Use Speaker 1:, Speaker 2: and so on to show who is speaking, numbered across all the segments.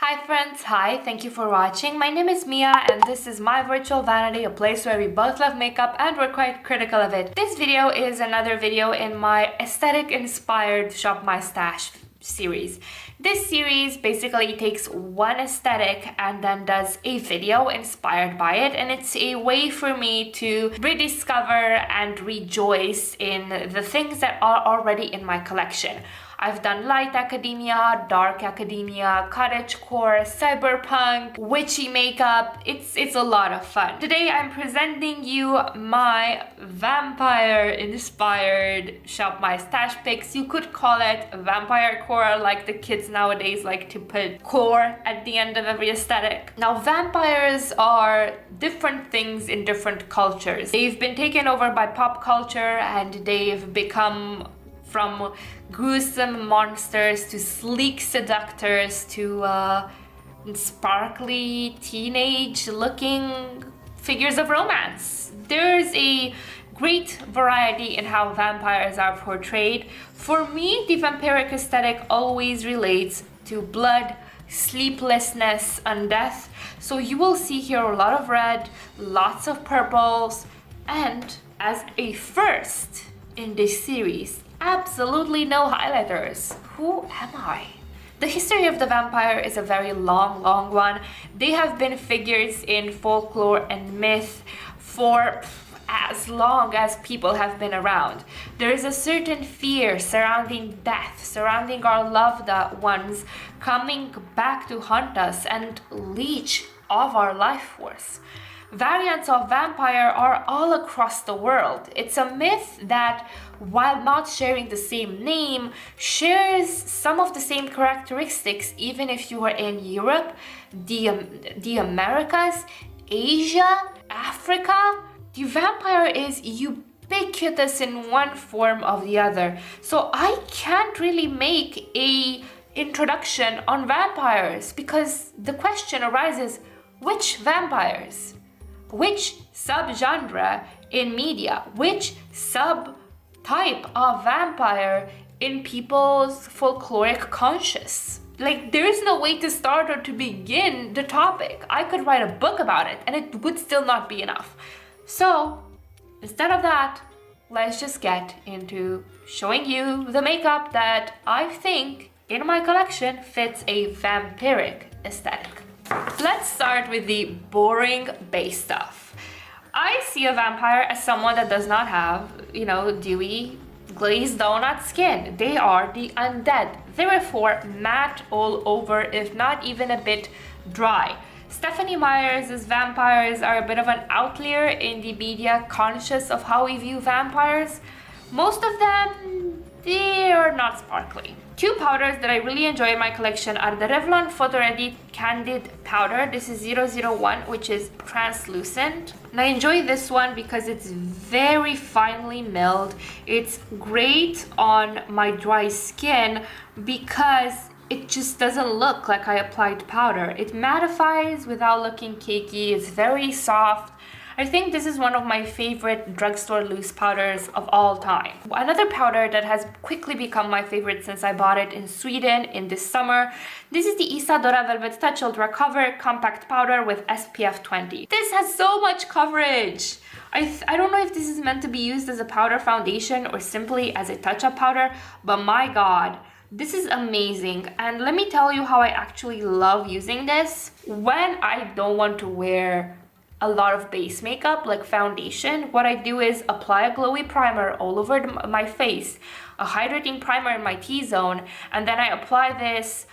Speaker 1: Hi friends, hi, thank you for watching. My name is Mia and this is my virtual vanity, a place where we both love makeup and we're quite critical of it. This video is another video in my aesthetic inspired Shop My Stash series. This series basically takes one aesthetic and then does a video inspired by it, and it's a way for me to rediscover and rejoice in the things that are already in my collection. I've done light academia, dark academia, cottagecore, cyberpunk, witchy makeup. It's a lot of fun. Today I'm presenting you my vampire-inspired Shop My Stash picks. You could call it vampire core, like the kids nowadays like to put core at the end of every aesthetic. Now, vampires are different things in different cultures. They've been taken over by pop culture and they've become from gruesome monsters to sleek seductors to sparkly teenage looking figures of romance. There's a great variety in how vampires are portrayed. For me, the vampiric aesthetic always relates to blood, sleeplessness, and death. So you will see here a lot of red, lots of purples, and as a first in this series, absolutely no highlighters. Who am I? The history of the vampire is a very long one. They have been figures in folklore and myth for as long as people have been around. There is a certain fear surrounding death, surrounding our loved ones coming back to haunt us and leech of our life force. Variants of vampire are all across the world. It's a myth that, while not sharing the same name, shares some of the same characteristics even if you are in Europe, the Americas, Asia, Africa. The vampire is ubiquitous in one form or the other. So I can't really make a introduction on vampires because the question arises, which vampires? Which subgenre in media? Which subtype of vampire in people's folkloric conscious? Like, there is no way to start or to begin the topic. I could write a book about it and it would still not be enough. So instead of that, let's just get into showing you the makeup that I think in my collection fits a vampiric aesthetic. Let's start with the boring base stuff. I see a vampire as someone that does not have, dewy, glazed donut skin. They are the undead. Therefore, matte all over, if not even a bit dry. Stephanie Meyer's vampires are a bit of an outlier in the media conscious of how we view vampires. Most of them, they are not sparkly. Two powders that I really enjoy in my collection are the Revlon Photo Ready Candid powder. This is 001, which is translucent. And I enjoy this one because it's very finely milled. It's great on my dry skin because it just doesn't look like I applied powder. It mattifies without looking cakey. It's very soft. I think this is one of my favorite drugstore loose powders of all time. Another powder that has quickly become my favorite since I bought it in Sweden in this summer. This is the Isadora Velvet Touch Ultra Cover Compact Powder with SPF 20. This has so much coverage. I don't know if this is meant to be used as a powder foundation or simply as a touch-up powder, but my god, this is amazing. And let me tell you how I actually love using this. When I don't want to wear a lot of base makeup like foundation, what I do is apply a glowy primer all over my face, a hydrating primer in my T-zone, and then I apply this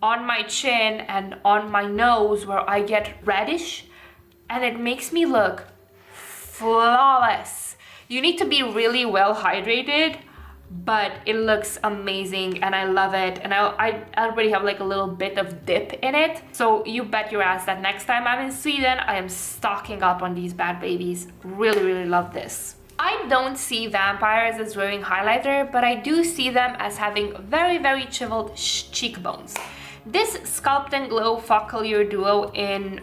Speaker 1: on my chin and on my nose where I get reddish, and it makes me look flawless. You need to be really well hydrated, but it looks amazing and I love it, and I already have like a little bit of dip in it, so you bet your ass that next time I'm in Sweden I am stocking up on these bad babies. Really love this. I don't see vampires as wearing highlighter, but I do see them as having very chiseled cheekbones. This Sculpt and Glow Focallure duo in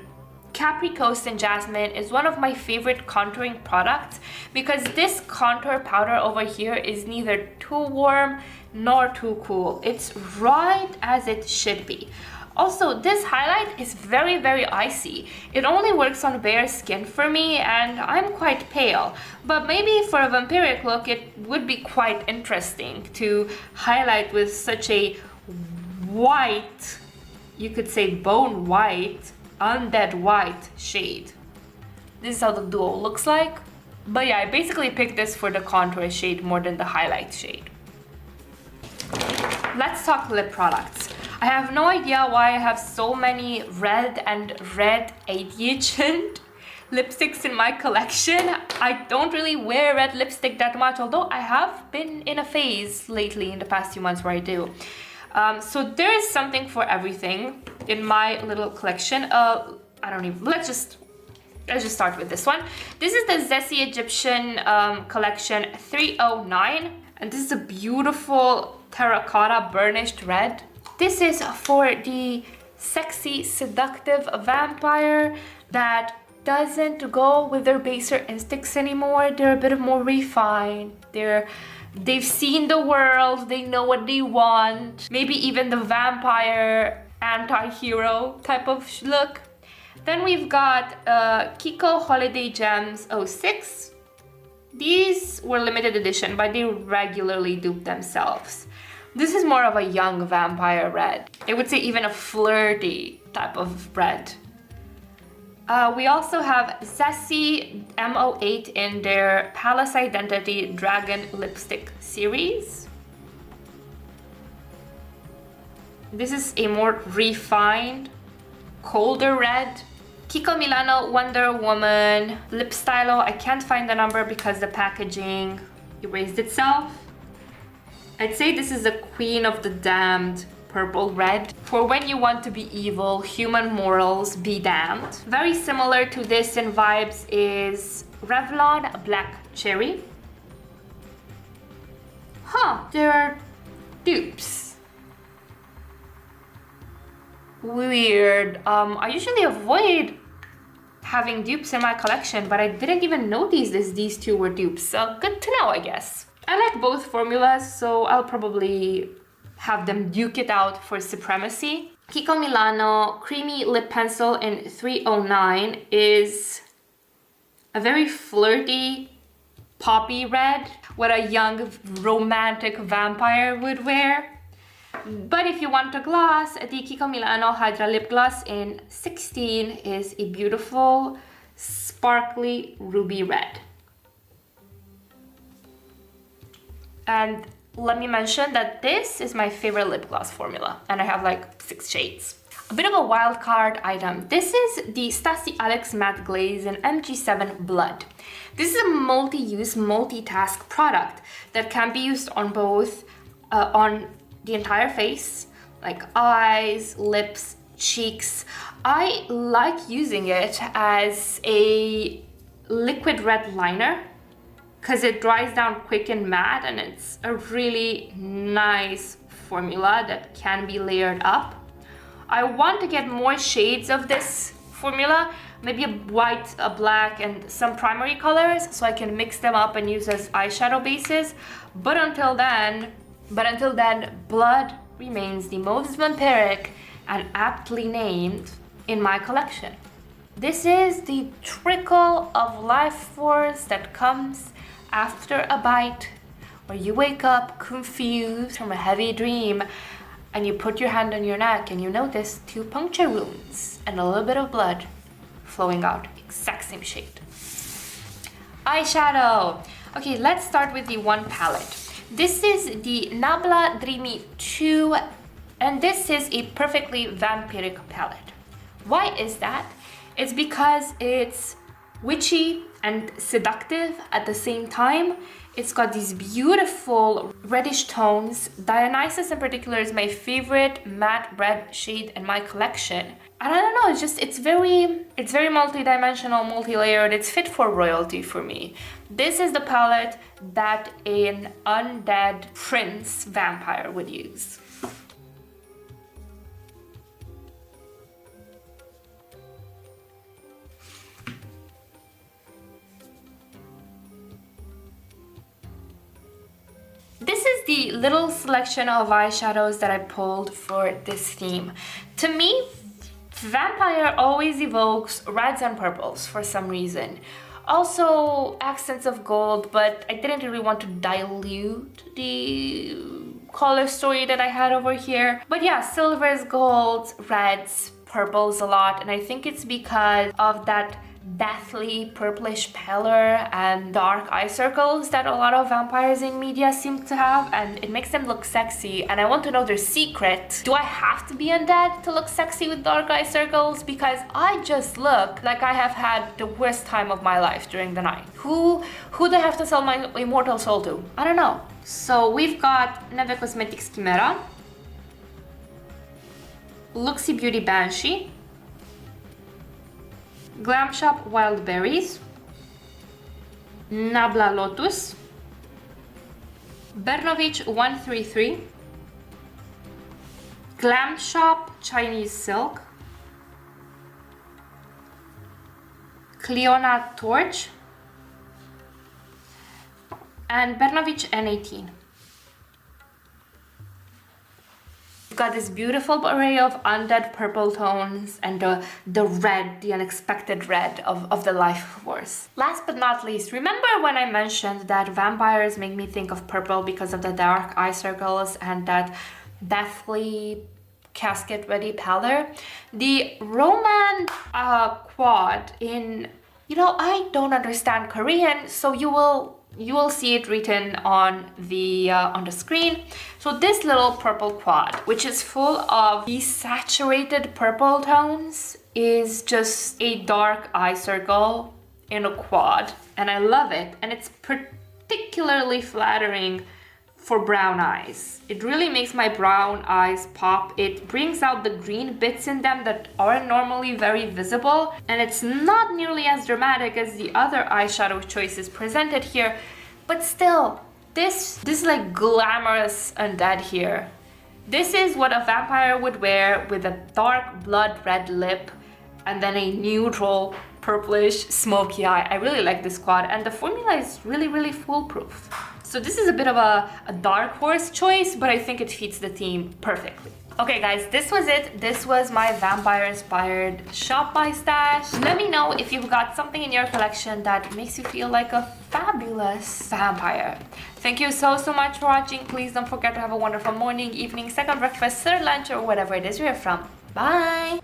Speaker 1: Capri Coast and Jasmine is one of my favorite contouring products because this contour powder over here is neither too warm nor too cool. It's right as it should be. Also, this highlight is very, very icy. It only works on bare skin for me, and I'm quite pale. But maybe for a vampiric look, it would be quite interesting to highlight with such a white, you could say bone white, undead white shade. This is how the duo looks like. But yeah, I basically picked this for the contour shade more than the highlight shade. Let's talk lip products. I have no idea why I have so many red and red ADHD lipsticks in my collection. I don't really wear red lipstick that much, although I have been in a phase lately in the past few months where I do. So there is something for everything in my little collection. Let's just start with this one. This is the Zeesea Egyptian collection 309, and this is a beautiful terracotta burnished red. This is for the sexy, seductive vampire that doesn't go with their baser instincts anymore. They're a bit more refined. They've seen the world, they know what they want. Maybe even the vampire anti-hero type of look. Then we've got Kiko Holiday Gems 06. These were limited edition, but they regularly dupe themselves. This is more of a young vampire red. I would say even a flirty type of red. We also have Stasy M08 in their Palace Identity Dragon Lipstick series. This is a more refined, colder red. Kiko Milano Wonder Woman Lip Stylo. I can't find the number because the packaging erased itself. I'd say this is the Queen of the Damned purple red. For when you want to be evil, human morals be damned. Very similar to this in vibes is Revlon Black Cherry. They're dupes. Weird. I usually avoid having dupes in my collection, but I didn't even notice these two were dupes. So good to know, I guess. I like both formulas, so I'll probably have them duke it out for supremacy. Kiko Milano Creamy Lip Pencil in 309 is a very flirty poppy red, what a young romantic vampire would wear. But if you want a gloss, the Kiko Milano Hydra Lip Gloss in 16 is a beautiful, sparkly ruby red. And let me mention that this is my favorite lip gloss formula, and I have like 6 shades. A bit of a wild card item. This is the Stasy Alex Matte Glaze in MG7 Blood. This is a multi-use, multitask product that can be used on both, on the entire face, like eyes, lips, cheeks. I like using it as a liquid red liner because it dries down quick and matte, and it's a really nice formula that can be layered up. I want to get more shades of this formula, maybe a white, a black, and some primary colors, so I can mix them up and use as eyeshadow bases. But until then, Blood remains the most vampiric and aptly named in my collection. This is the trickle of life force that comes after a bite, where you wake up confused from a heavy dream and you put your hand on your neck and you notice 2 puncture wounds and a little bit of blood flowing out. Exact same shade. Eyeshadow. Okay, let's start with the one palette. This is the Nabla Dreamy 2, and this is a perfectly vampiric palette. Why is that? It's because it's witchy and seductive at the same time. It's got these beautiful reddish tones. Dionysus in particular is my favorite matte red shade in my collection. And I don't know, it's very multi-dimensional, multi-layered. It's fit for royalty for me. This is the palette that an undead prince vampire would use. This is the little selection of eyeshadows that I pulled for this theme. To me, vampire always evokes reds and purples for some reason. Also accents of gold, but I didn't really want to dilute the color story that I had over here. But yeah, silvers, golds, reds, purples a lot, and I think it's because of that deathly purplish pallor and dark eye circles that a lot of vampires in media seem to have, and it makes them look sexy. And I want to know their secret. Do I have to be undead to look sexy with dark eye circles? Because I just look like I have had the worst time of my life during the night. Who do I have to sell my immortal soul to? I don't know. So we've got Neve Cosmetics Chimera, Looxi Beauty Banshee, Glamshop Wild Berries, Nabla Lotus, Bernovich 133, Glamshop Chinese Silk, Clionadh Torch, and Bernovich N18. We've got this beautiful array of undead purple tones and the red, the unexpected red of the life force. Last but not least, remember when I mentioned that vampires make me think of purple because of the dark eye circles and that deathly casket-ready pallor? The Roman quad in, I don't understand Korean, so you will see it written on the screen. So this little purple quad, which is full of desaturated purple tones, is just a dark eye circle in a quad, and I love it. And it's particularly flattering for brown eyes. It really makes my brown eyes pop. It brings out the green bits in them that aren't normally very visible, and it's not nearly as dramatic as the other eyeshadow choices presented here, but still, this is like glamorous undead here. This is what a vampire would wear with a dark blood red lip and then a neutral purplish smoky eye. I really like this quad, and the formula is really, really foolproof. So this is a bit of a dark horse choice, but I think it fits the theme perfectly. Okay guys, this was it. This was my vampire inspired shop by stash. Let me know if you've got something in your collection that makes you feel like a fabulous vampire. Thank you so much for watching. Please don't forget to have a wonderful morning, evening, second breakfast, third lunch, or whatever it is you're from. Bye!